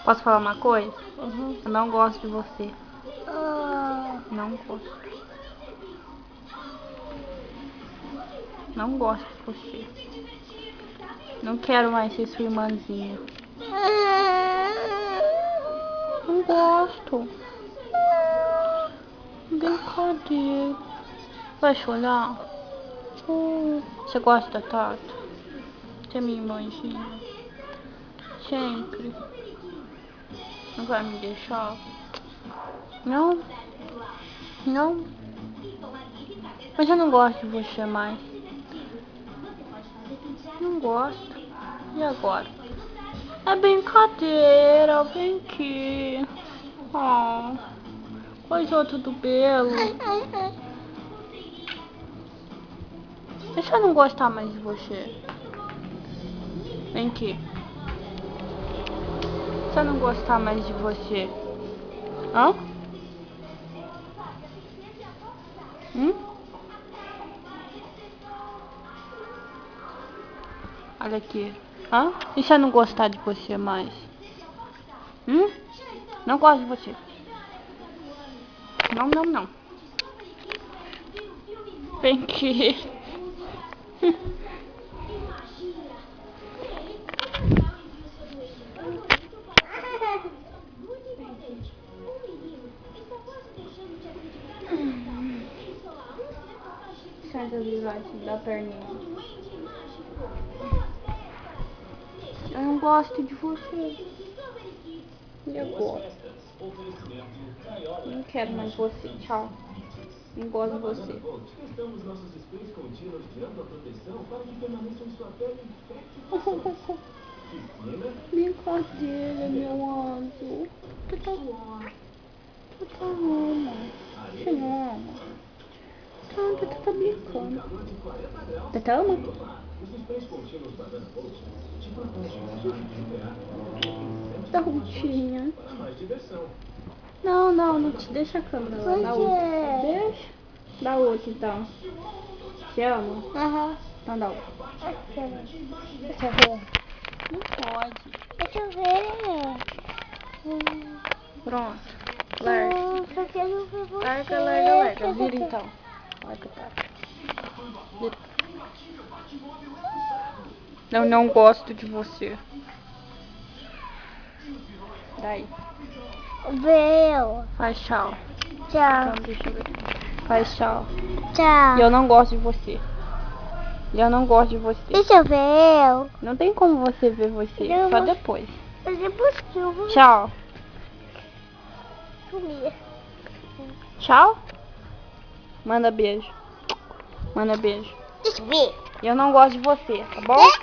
Posso falar uma coisa? Uhum. Eu não gosto de você. Não gosto. Não gosto de você. Não quero mais ser sua irmãzinha. Não gosto. Brincadeira. Vai chorar? Você gosta da Tata? Você é minha irmãzinha. Sempre. Não vai me deixar? Não? Não? Mas eu não gosto de você mais. Não gosto. E agora? É brincadeira, vem aqui. Oh, coisa tudo belo. Deixa eu não gostar mais de você. Vem aqui. Se eu não gostar mais de você. Hã? Olha aqui. Hã? E se eu não gostar de você mais? Não gosto de você. Não, não, não. Vem aqui. Senta debaixo da perninha. Eu não gosto de você. E agora? Não quero mais você. Tchau. Não gosto de você. Testamos nossos sprays contínuos de ampla proteção para que permaneçam em sua pele fértil. Brincadeira, meu anjo. Tu tá ama. Você não ama. Tu tá brincando. Tu tá ama? Os sprays contínuos Banana Bolt te protegem de superar Tá rotinha. para mais diversão. Não te deixa a câmera lá. Dá outra. Deixa. Dá outra então. Te ama? Aham. Então dá outra. Deixa eu ver. Não pode. Deixa eu ver. Pronto. Larga. Só quero ver você. Larga. Vira então. Larga, tá. Vira. Eu não gosto de você. Daí. Meu. Faz tchau. Tchau. Então, deixa eu ver. Faz tchau. Tchau. E eu não gosto de você. Eu não gosto de você. Deixa eu ver. Não tem como você ver você. Não, Só mas- depois. Mas depois que eu vou Tchau. sumir. Tchau. Manda beijo. Manda beijo. Deixa eu ver. Eu não gosto de você, tá bom?